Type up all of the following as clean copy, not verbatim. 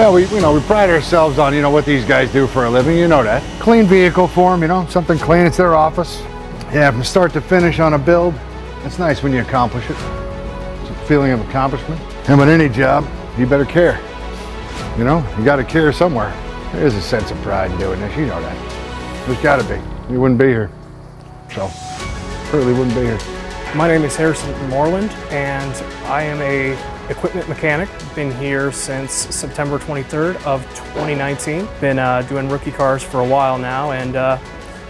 Well, we pride ourselves on, what these guys do for a living, you know that. Clean vehicle for them, something clean, it's their office. Yeah, from start to finish on a build, it's nice when you accomplish it. It's a feeling of accomplishment. And with any job, you better care. You gotta care somewhere. There is a sense of pride in doing this, you know that. There's gotta be. You wouldn't be here. So, certainly wouldn't be here. My name is Harrison Moreland, and I am a equipment mechanic. Been here since September 23rd of 2019. Been doing rookie cars for a while now, and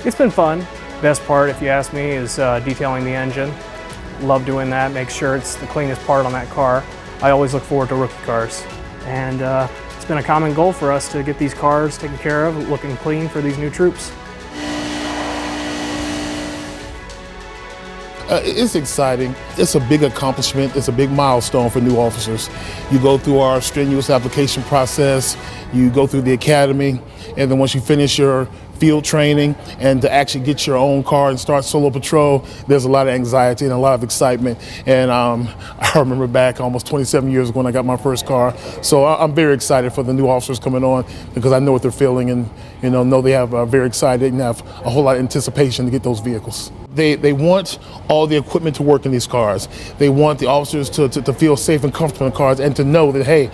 it's been fun. Best part, if you ask me, is detailing the engine. Love doing that, make sure it's the cleanest part on that car. I always look forward to rookie cars. And it's been a common goal for us to get these cars taken care of, looking clean for these new troops. It's exciting. It's a big accomplishment. It's a big milestone for new officers. You go through our strenuous application process, you go through the academy, and then once you finish your field training and to actually get your own car and start solo patrol, there's a lot of anxiety and a lot of excitement. And I remember back almost 27 years ago when I got my first car. So I'm very excited for the new officers coming on because I know what they're feeling and know they have very excited and have a whole lot of anticipation to get those vehicles. They want all the equipment to work in these cars. They want the officers to feel safe and comfortable in cars and to know that, hey,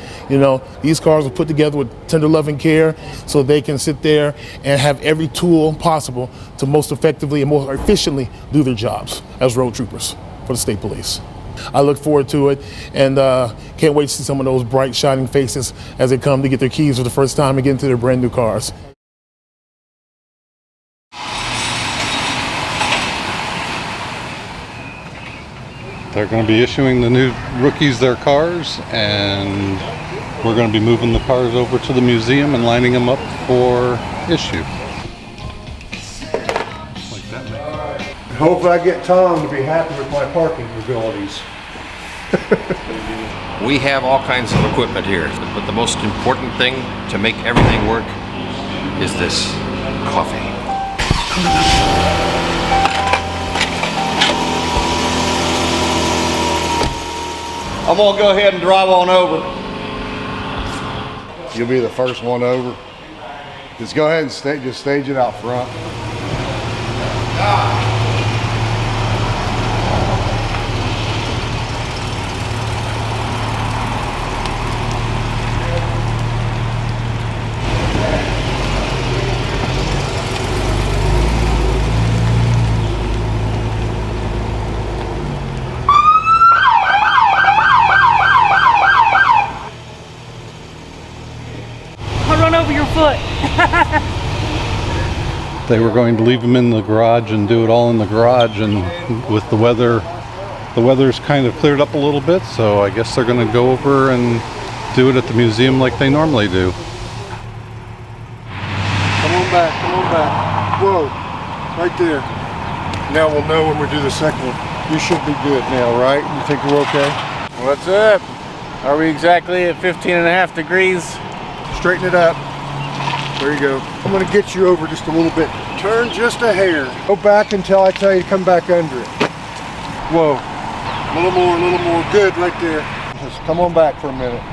these cars are put together with tender love and care so they can sit there and have every tool possible to most effectively and more efficiently do their jobs as road troopers for the state police. I look forward to it and can't wait to see some of those bright, shining faces as they come to get their keys for the first time and get into their brand new cars. They're going to be issuing the new rookies their cars, and we're going to be moving the cars over to the museum and lining them up for issue. Hopefully I get Tom to be happy with my parking abilities. We have all kinds of equipment here, but the most important thing to make everything work is this coffee. I'm gonna go ahead and drive on over. You'll be the first one over. Just go ahead and just stage it out front. Run over your foot. They were going to leave them in the garage and do it all in the garage, and with the weather's kind of cleared up a little bit, so I guess they're going to go over and do it at the museum like they normally do. Come on back. Whoa, right there. Now we'll know when we do the second one. You should be good now, right? You think we're okay? What's up? Are we exactly at 15.5 degrees? Straighten it up. There you go. I'm gonna get you over just a little bit. Turn just a hair. Go back until I tell you to come back under it. Whoa. A little more. Good, right there. Just come on back for a minute.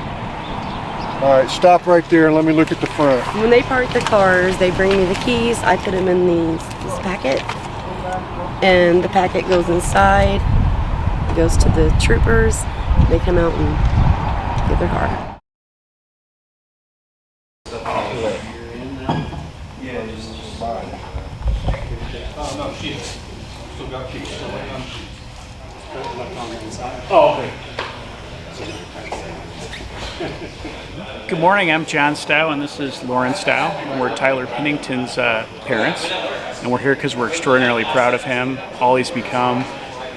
All right, stop right there and let me look at the front. When they park the cars, they bring me the keys. I put them in this packet, and the packet goes inside. It goes to the troopers. They come out and get their car. No, sheets. Still got sheets. Still waiting on sheets. Oh, okay. Good morning, I'm John Stow and this is Lauren Stow. And we're Tyler Pennington's parents. And we're here because we're extraordinarily proud of him, all he's become,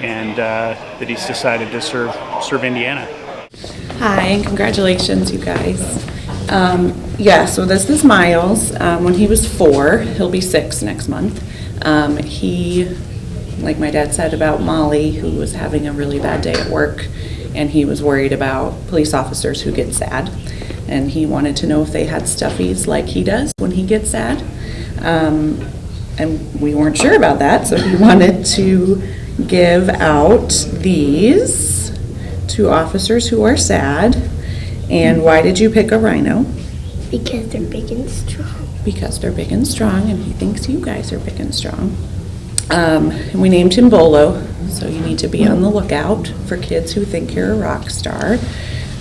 and that he's decided to serve Indiana. Hi, and congratulations, you guys. So this is Miles. When he was 4, he'll be 6 next month. He, like my dad said about Molly, who was having a really bad day at work, and he was worried about police officers who get sad. And he wanted to know if they had stuffies like he does when he gets sad. And we weren't sure about that, so he wanted to give out these to officers who are sad. And why did you pick a rhino? Because they're big and strong. Because they're big and strong, and he thinks you guys are big and strong. And we named him Bolo, so you need to be on the lookout for kids who think you're a rock star.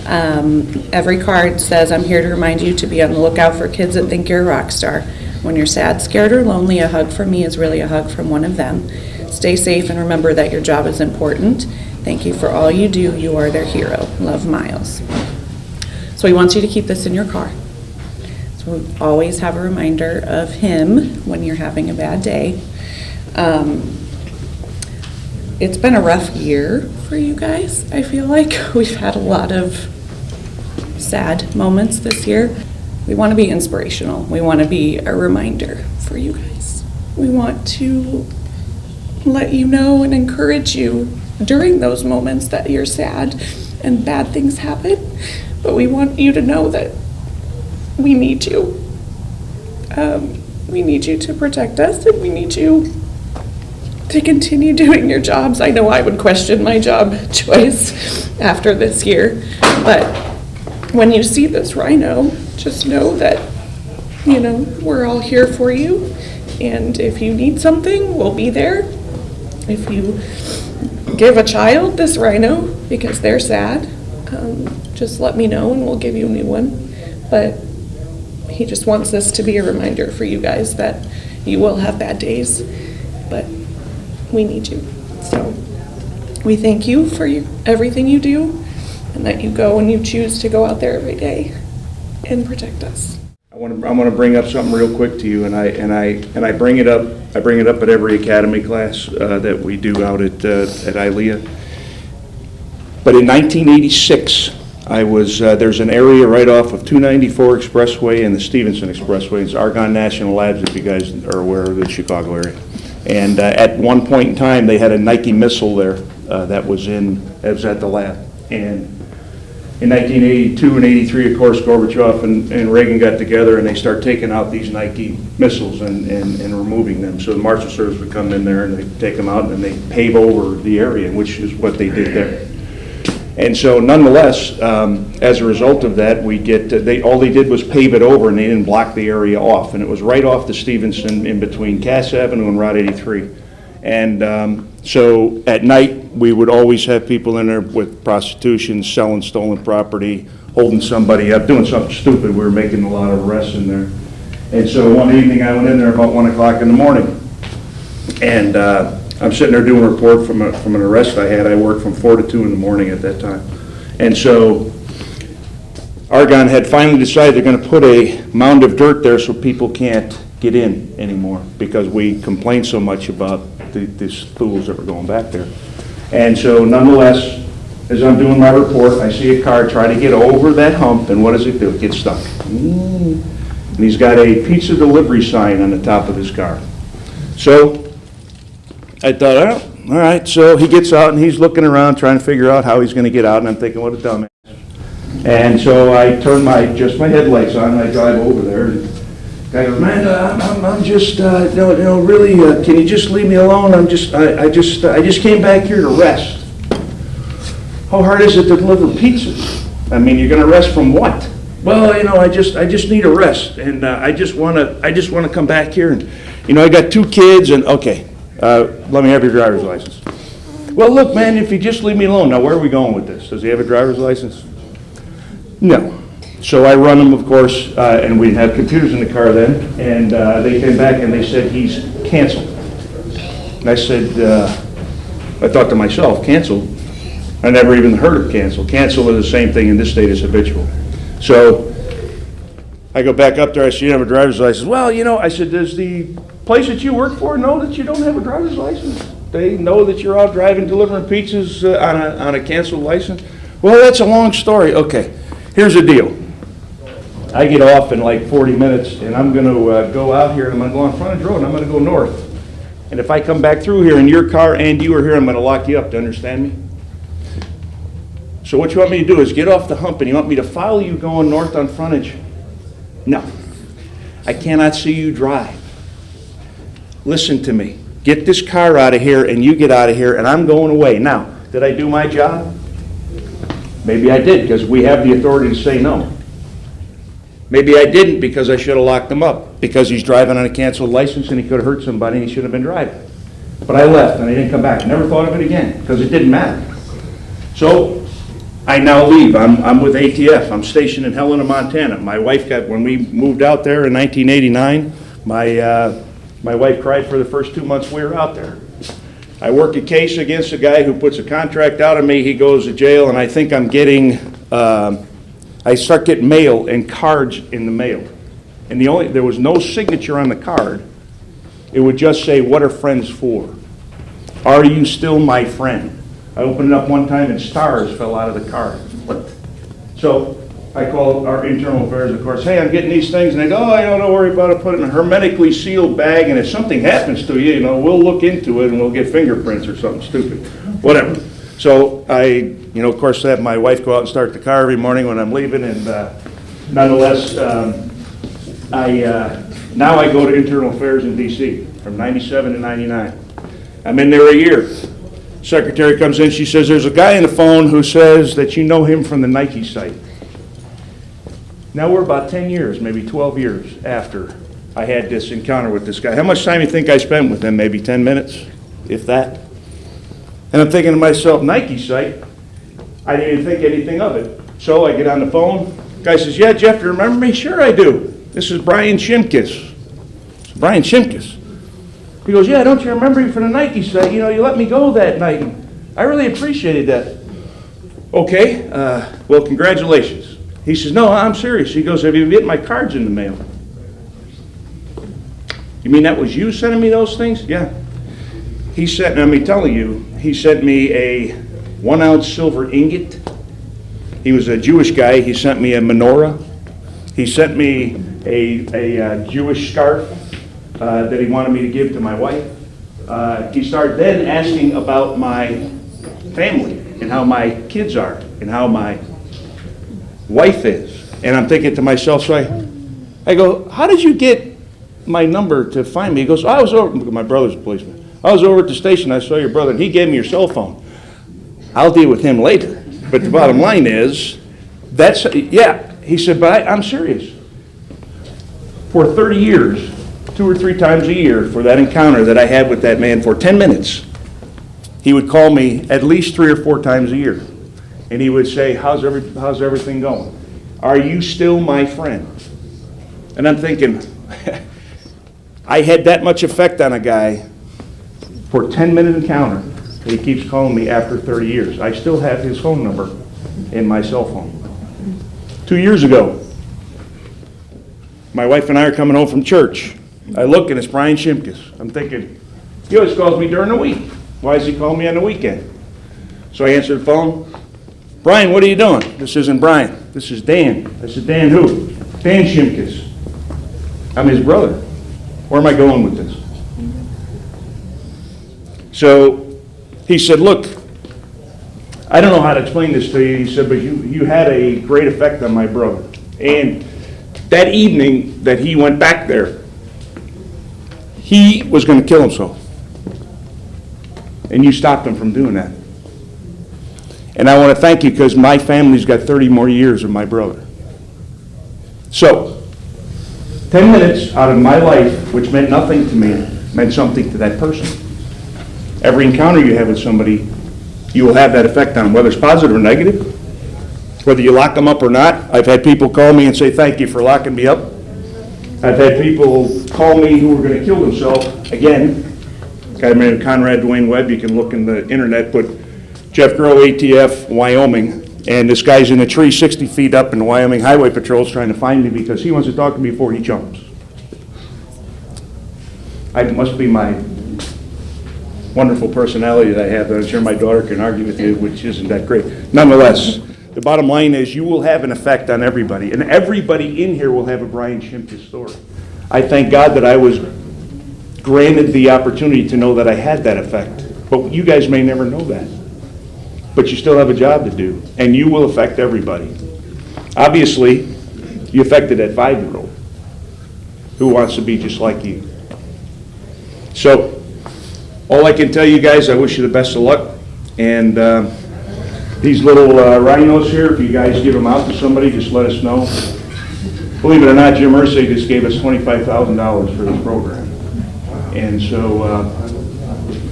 Every card says, I'm here to remind you to be on the lookout for kids that think you're a rock star. When you're sad, scared, or lonely, a hug from me is really a hug from one of them. Stay safe and remember that your job is important. Thank you for all you do. You are their hero. Love, Miles. So he wants you to keep this in your car. So we always have a reminder of him when you're having a bad day. It's been a rough year for you guys, I feel like. We've had a lot of sad moments this year. We want to be inspirational. We want to be a reminder for you guys. We want to let you know and encourage you during those moments that you're sad and bad things happen. But we want you to know that we need you. We need you to protect us, and we need you to continue doing your jobs. I know I would question my job choice after this year, but when you see this rhino, just know that, you know, we're all here for you, and if you need something, we'll be there. If you give a child this rhino because they're sad, just let me know and we'll give you a new one. But he just wants this to be a reminder for you guys that you will have bad days, but we need you. So we thank you for everything you do, and that you go and you choose to go out there every day and protect us. I want to bring up something real quick to you, and I bring it up. I bring it up at every academy class that we do out at ILEA. But in 1986, I was there's an area right off of 294 Expressway and the Stevenson Expressway. It's Argonne National Labs, if you guys are aware of the Chicago area. And at one point in time, they had a Nike missile there that was at the lab. And in 1982 and 83, of course, Gorbachev and Reagan got together and they start taking out these Nike missiles and removing them. So the Marshal Service would come in there and they take them out and they pave over the area, which is what they did there. And so nonetheless, as a result of that, all they did was pave it over and they didn't block the area off. And it was right off the Stevenson in between Cass Avenue and Route 83. And so at night, we would always have people in there with prostitution, selling stolen property, holding somebody up, doing something stupid. We were making a lot of arrests in there. And so one evening I went in there about 1 o'clock in the morning. And I'm sitting there doing a report from an arrest I had. I worked from 4 to 2 in the morning at that time. And so Argonne had finally decided they're going to put a mound of dirt there so people can't get in anymore because we complained so much about these fools that were going back there. And so nonetheless, as I'm doing my report, I see a car try to get over that hump, and what does it do? It gets stuck. And he's got a pizza delivery sign on the top of his car. So I thought, oh, all right. So he gets out and he's looking around trying to figure out how he's going to get out, and I'm thinking, what a dumbass. And so I turn my headlights on and I drive over there. And the guy goes, man, I'm just, really, can you just leave me alone? I just came back here to rest. How hard is it to deliver pizzas? I mean, you're going to rest from what? Well, I just need a rest, and I just want to come back here, and I got 2 kids, and okay, let me have your driver's license. Well, look, man, if you just leave me alone. Now, where are we going with this? Does he have a driver's license? No. So I run him, of course, and we didn't have computers in the car then, and they came back and they said he's canceled. And I said, I thought to myself, canceled? I never even heard of cancel. Cancel is the same thing in this state as habitual. So I go back up there, I see you have a driver's license. Well, I said, does the place that you work for know that you don't have a driver's license? They know that you're out driving, delivering pizzas on a canceled license? Well, that's a long story. Okay, here's the deal. I get off in like 40 minutes, and I'm going to go out here, and I'm going to go on frontage road, and I'm going to go north. And if I come back through here in your car and you are here, I'm going to lock you up. Do you understand me? So what you want me to do is get off the hump, and you want me to follow you going north on frontage? No. I cannot see you drive. Listen to me. Get this car out of here, and you get out of here, and I'm going away. Now, did I do my job? Maybe I did, because we have the authority to say no. Maybe I didn't because I should have locked him up, because he's driving on a canceled license and he could have hurt somebody and he shouldn't have been driving. But I left and I didn't come back. Never thought of it again because it didn't matter. So I now leave. I'm with ATF. I'm stationed in Helena, Montana. My wife when we moved out there in 1989, my wife cried for the first 2 months we were out there. I work a case against a guy who puts a contract out on me. He goes to jail, and I think I'm getting, I start getting mail and cards in the mail. And there was no signature on the card. It would just say, "What are friends for? Are you still my friend?" I opened it up one time and stars fell out of the card. What? So I called our internal affairs, of course. "Hey, I'm getting these things," and they go, "Oh, don't worry about it. Put it in a hermetically sealed bag, and if something happens to you, we'll look into it and we'll get fingerprints or something stupid." Whatever. So I, of course, have my wife go out and start the car every morning when I'm leaving, and nonetheless, now I go to internal affairs in D.C. from 97 to 99. I'm in there a year. Secretary comes in, she says, "There's a guy on the phone who says that you know him from the Nike site." Now we're about 10 years, maybe 12 years after I had this encounter with this guy. How much time do you think I spent with him? Maybe 10 minutes, if that. And I'm thinking to myself, Nike site? I didn't even think anything of it. So I get on the phone. Guy says, "Yeah, Jeff, do you remember me?" "Sure I do. This is Brian Shimkus." "Brian Shimkus?" He goes, "Yeah, don't you remember me from the Nike site? You let me go that night. And I really appreciated that." "Okay, well, congratulations." He says, "No, I'm serious." He goes, "Have you been getting my cards in the mail?" "You mean that was you sending me those things?" "Yeah." He sent, let me tell you, he sent me a 1-ounce silver ingot. He was a Jewish guy. He sent me a menorah. He sent me a Jewish scarf that he wanted me to give to my wife. He started then asking about my family and how my kids are and how my wife is. And I'm thinking to myself, so I go, "How did you get my number to find me?" He goes, "I was over," my brother's a policeman. "I was over at the station, I saw your brother, and he gave me your cell phone." "I'll deal with him later." But the bottom line is, yeah. He said, "But I'm serious." For 30 years, 2 or 3 times a year, for that encounter that I had with that man for 10 minutes, he would call me at least 3 or 4 times a year. And he would say, how's everything going? Are you still my friend? And I'm thinking, I had that much effect on a guy for a 10-minute encounter that he keeps calling me after 30 years. I still have his phone number in my cell phone. 2 years ago, my wife and I are coming home from church. I look and it's Brian Shimkus. I'm thinking, he always calls me during the week. Why does he call me on the weekend? So I answer the phone. "Brian, what are you doing?" "This isn't Brian. This is Dan." I said, "Dan who?" "Dan Shimkus." I'm his brother. Where am I going with this? So he said, "Look, I don't know how to explain this to you." He said, "But you had a great effect on my brother." And that evening that he went back there, he was going to kill himself. And you stopped him from doing that. And I want to thank you because my family's got 30 more years of my brother. So, 10 minutes out of my life, which meant nothing to me, meant something to that person. Every encounter you have with somebody, you will have that effect on them, whether it's positive or negative, whether you lock them up or not. I've had people call me and say, "Thank you for locking me up." I've had people call me who were going to kill themselves. Again, a guy named Conrad Dwayne Webb, you can look in the internet, put Jeff Grow, ATF, Wyoming, and this guy's in a tree 60 feet up, and the Wyoming Highway Patrol's trying to find me because he wants to talk to me before he jumps. It must be my wonderful personality that I have that I'm sure my daughter can argue with you, which isn't that great. Nonetheless, the bottom line is you will have an effect on everybody, and everybody in here will have a Brian Shimkus story. I thank God that I was granted the opportunity to know that I had that effect, but you guys may never know that. But you still have a job to do, and you will affect everybody. Obviously, you affected that 5-year-old who wants to be just like you. So, all I can tell you guys, I wish you the best of luck. And these little rhinos here, if you guys give them out to somebody, just let us know. believe it or not, Jim Irsay just gave us $25,000 for this program. And so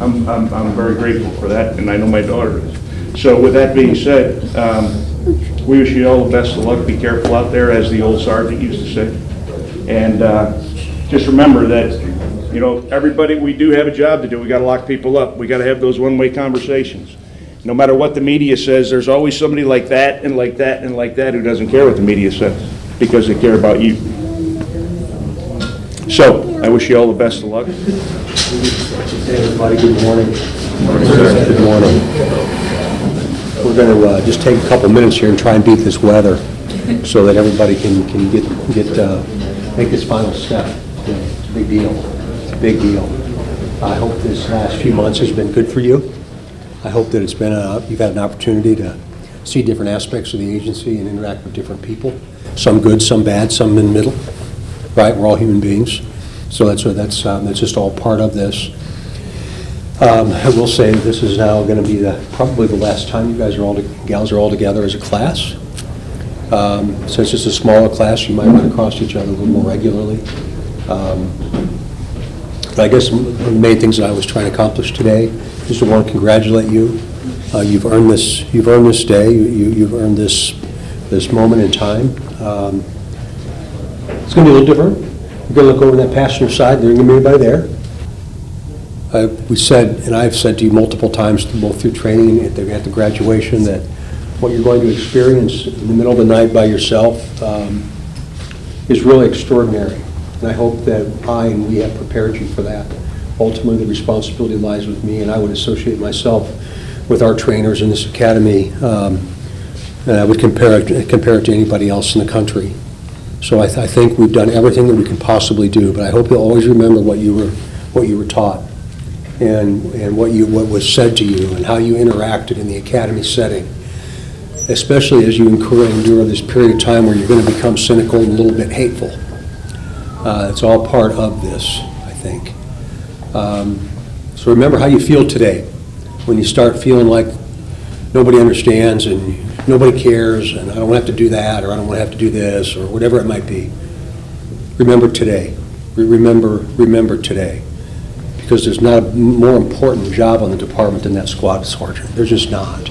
I'm very grateful for that, and I know my daughter is. So with that being said, we wish you all the best of luck. Be careful out there, as the old sergeant used to say. And just remember that, you know, everybody, we do have a job to do. We got to lock people up. We got to have those one-way conversations. No matter what the media says, there's always somebody like that and like that and like that who doesn't care what the media says, because they care about you. So, I wish you all the best of luck. Hey everybody, good morning. Good morning. We're going to just take a couple minutes here and try and beat this weather so that everybody can make this final step. You know, it's a big deal. It's a big deal. I hope this last few months has been good for you. I hope that it's been you've had an opportunity to see different aspects of the agency and interact with different people. Some good, some bad, some in the middle. Right? We're all human beings. So that's just all part of this. I will say that this is now going to be probably the last time you guys gals are all together as a class. Since it's a smaller class, you might run across each other a little more regularly. But I guess one of the main things that I was trying to accomplish today is to want to congratulate you. You've earned this. You've earned this day. You've earned this moment in time. It's going to be a little different. You're going to look over that passenger side. There ain't going to be anybody there. We said, and I've said to you multiple times, both through training and at the graduation, that what you're going to experience in the middle of the night by yourself is really extraordinary. And I hope that I and we have prepared you for that. Ultimately, the responsibility lies with me, and I would associate myself with our trainers in this academy, and I would compare it to anybody else in the country. So I think we've done everything that we can possibly do, but I hope you'll always remember what you were taught, and what was said to you, and how you interacted in the academy setting, especially as you endure this period of time where you're going to become cynical and a little bit hateful. It's all part of this, I think. So remember how you feel today, when you start feeling like nobody understands and nobody cares, and I don't have to do that, or I don't want to have to do this, or whatever it might be. Remember today. Remember today. Because there's not a more important job on the department than that squad sergeant. There's just not.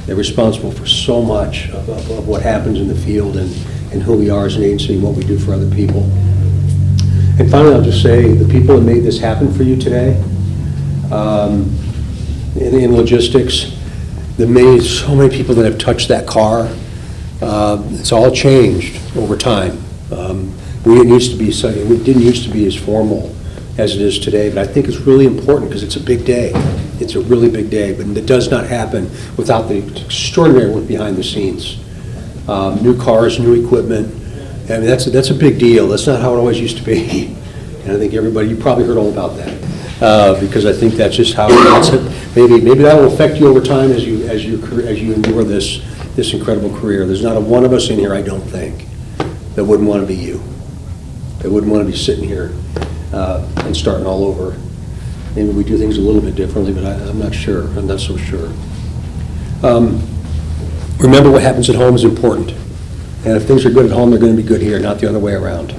They're responsible for so much of what happens in the field and who we are as an agency and what we do for other people. And finally, I'll just say, the people that made this happen for you today, in logistics, so many people that have touched that car, it's all changed over time. It didn't used to be as formal as it is today, but I think it's really important because it's a big day. It's a really big day, but it does not happen without the extraordinary work behind the scenes. New cars, new equipment. I mean, that's a big deal. That's not how it always used to be. And I think everybody, you probably heard all about that, because I think that's just how that's it. Maybe that will affect you over time as you endure this incredible career. There's not a one of us in here, I don't think, that wouldn't want to be you. That wouldn't want to be sitting here and starting all over. Maybe we do things a little bit differently, but I'm not sure. I'm not so sure. Remember, what happens at home is important. And if things are good at home, they're going to be good here, not the other way around.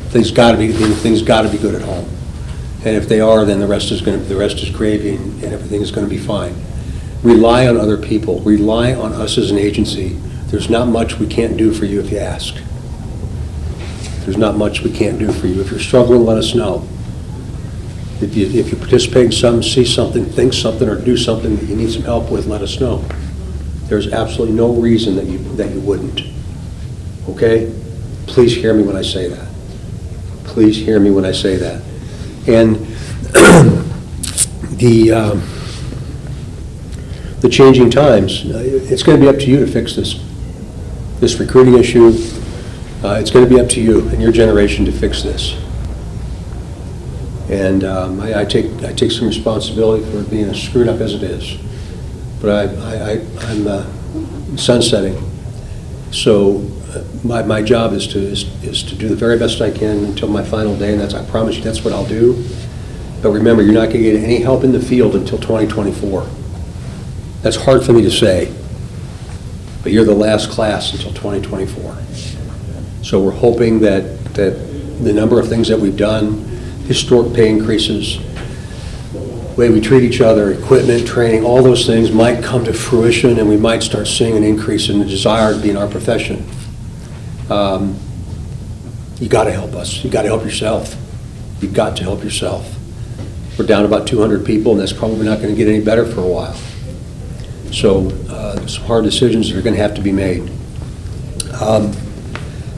Things got to be good at home. And if they are, then the rest is gravy, and everything is going to be fine. Rely on other people. Rely on us as an agency. There's not much we can't do for you if you ask. There's not much we can't do for you. If you're struggling, let us know. If you participate in something, see something, think something, or do something that you need some help with, let us know. There's absolutely no reason that you wouldn't. Okay? Please hear me when I say that. Please hear me when I say that. And the changing times, it's going to be up to you to fix this recruiting issue. It's going to be up to you and your generation to fix this. And I take some responsibility for being as screwed up as it is. But I'm sunsetting. So my job is to do the very best I can until my final day, and I promise you that's what I'll do. But remember, you're not going to get any help in the field until 2024. That's hard for me to say, but you're the last class until 2024. So we're hoping that the number of things that we've done, historic pay increases, the way we treat each other, equipment, training, all those things might come to fruition, and we might start seeing an increase in the desire to be in our profession. You got to help us. You got to help yourself. You've got to help yourself. We're down about 200 people, and that's probably not going to get any better for a while. So some hard decisions that are going to have to be made.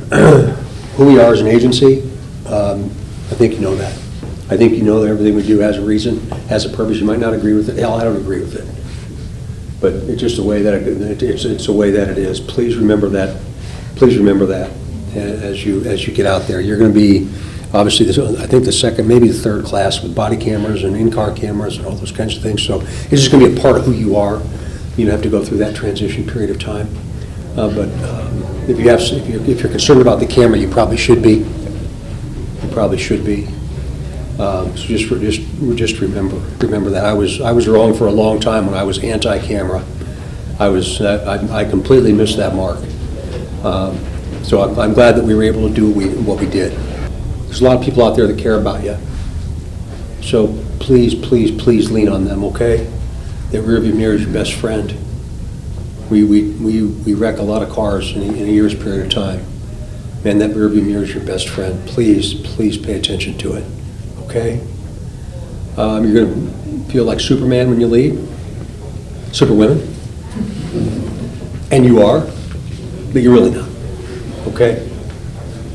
Who we are as an agency, I think you know that. I think you know that everything we do has a reason, has a purpose. You might not agree with it. Hell, I don't agree with it. But it's just the way that it's the way that it is. Please remember that. Please remember that as you get out there. You're going to be obviously I think the second, maybe the third class with body cameras and in-car cameras and all those kinds of things. So it's just going to be a part of who you are. You have to go through that transition period of time. But if you're concerned about the camera, you probably should be. You probably should be. So just remember that. I was wrong for a long time when I was anti-camera. I completely missed that mark. So I'm glad that we were able to do what we did. There's a lot of people out there that care about you. So please, please, please lean on them, okay? That rearview mirror is your best friend. We wreck a lot of cars in a year's period of time. Man, that rearview mirror is your best friend. Please, please pay attention to it, okay? You're going to feel like Superman when you leave. Superwomen. And you are, but you're really not, okay?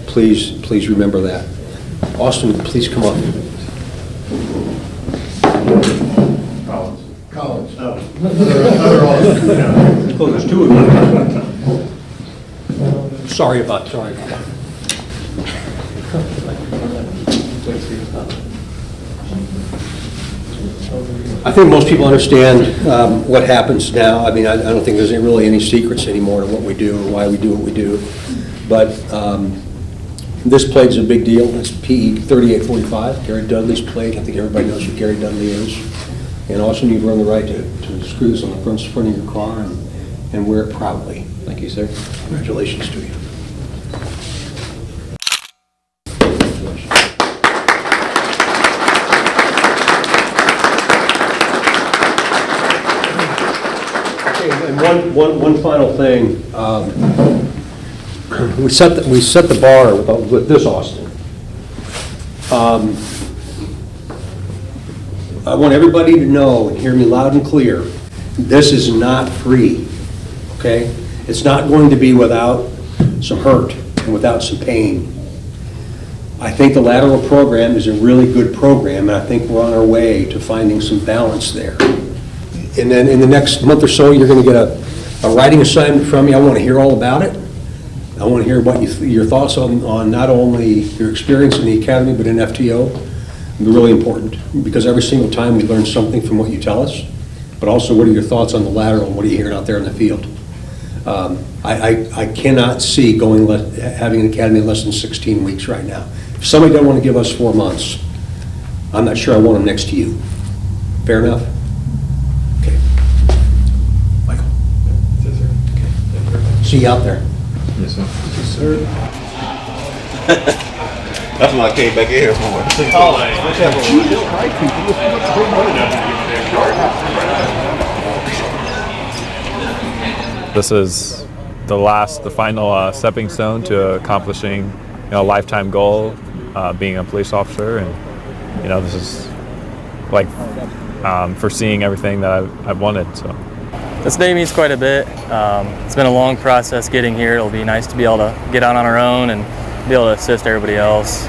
Please, please remember that. Austin, please come up. Collins. Oh. Oh, there's two of you. Sorry about that. I think most people understand what happens now. I mean, I don't think there's really any secrets anymore to what we do or why we do what we do. But this plate is a big deal. It's PE 3845, Gary Dudley's plate. I think everybody knows who Gary Dudley is. And also you've earned the right to screw this on the front of your car and wear it proudly. Thank you, sir. Congratulations to you. Okay, and one final thing. We set the bar with this, Austin. I want everybody to know and hear me loud and clear. This is not free, okay? It's not going to be without some hurt and without some pain. I think the lateral program is a really good program, and I think we're on our way to finding some balance there. And then in the next month or so, you're going to get a writing assignment from me. I want to hear all about it. I want to hear what your thoughts on not only your experience in the academy, but in FTO. They're really important because every single time we learn something from what you tell us, but also what are your thoughts on the lateral and what are you hearing out there in the field? I cannot see having an academy in less than 16 weeks right now. If somebody doesn't want to give us 4 months, I'm not sure I want them next to you. Fair enough? Okay. Michael? Yes, sir. Okay. See you out there. Yes, sir. Yes, sir. That's what I came back in here for. This is the final stepping stone to accomplishing, a lifetime goal, being a police officer, and this is like foreseeing everything that I've wanted. So this day means quite a bit. It's been a long process getting here. It'll be nice to be able to get out on our own and be able to assist everybody else.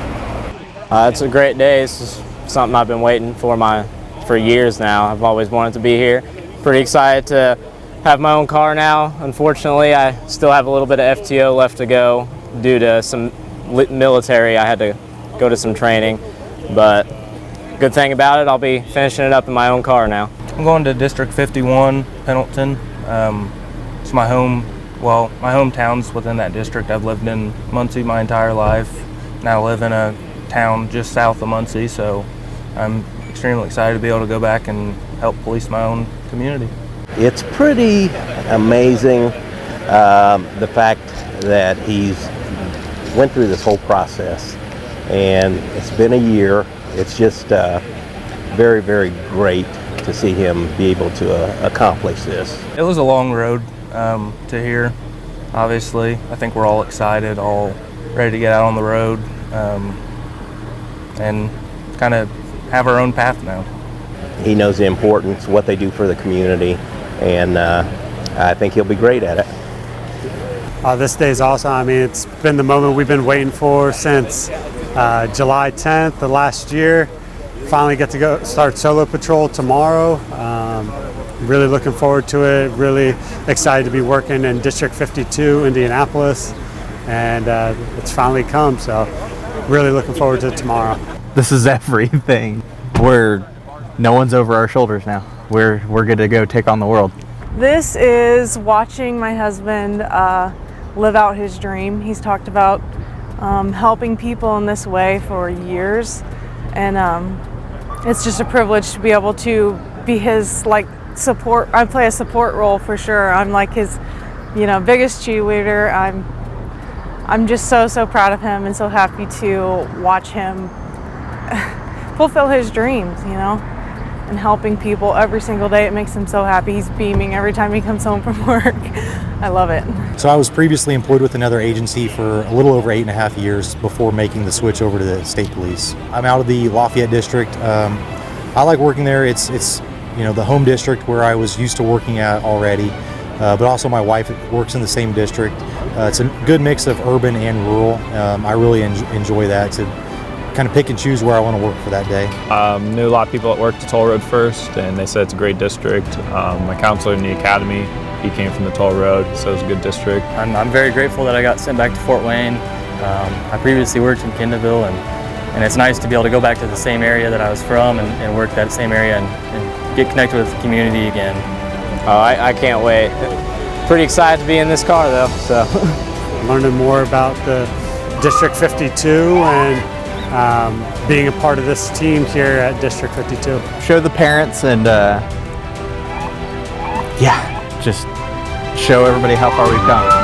It's a great day. It's just something I've been waiting for years now. I've always wanted to be here. Pretty excited to have my own car now. Unfortunately, I still have a little bit of FTO left to go due to some military. I had to go to some training, but good thing about it, I'll be finishing it up in my own car now. I'm going to District 51, Pendleton. It's my hometown's within that district. I've lived in Muncie my entire life. Now live in a town just south of Muncie, so I'm extremely excited to be able to go back and help police my own community. It's pretty amazing the fact that he's went through this whole process, and it's been a year. It's just very, very great to see him be able to accomplish this. It was a long road to here, obviously. I think we're all excited, all ready to get out on the road and kind of have our own path now. He knows the importance, what they do for the community, and I think he'll be great at it. This day is awesome. I mean, it's been the moment we've been waiting for since July 10th of last year. Finally get to go start solo patrol tomorrow. Really looking forward to it. Really excited to be working in District 52, Indianapolis, and it's finally come. So really looking forward to tomorrow. This is everything. No one's over our shoulders now. We're good to go take on the world. This is watching my husband live out his dream. He's talked about helping people in this way for years, and it's just a privilege to be able to be his support. I play a support role for sure. I'm like his, biggest cheerleader. I'm just so proud of him and so happy to watch him fulfill his dreams, and helping people every single day. It makes him so happy. He's beaming every time he comes home from work. I love it. So I was previously employed with another agency for a little over 8.5 years before making the switch over to the state police. I'm out of the Lafayette district. I like working there. It's the home district where I was used to working at already, but also my wife works in the same district. It's a good mix of urban and rural. I really enjoy that, to kind of pick and choose where I want to work for that day. Knew a lot of people that worked at Toll Road first, and they said it's a great district. My counselor in the academy, he came from the Toll Road, so it was a good district. I'm very grateful that I got sent back to Fort Wayne. I previously worked in Kendallville, and it's nice to be able to go back to the same area that I was from and work that same area and get connected with the community again. Oh, I can't wait. Pretty excited to be in this car though. So learning more about the District 52 and being a part of this team here at District 52. Show the parents and just show everybody how far we've come.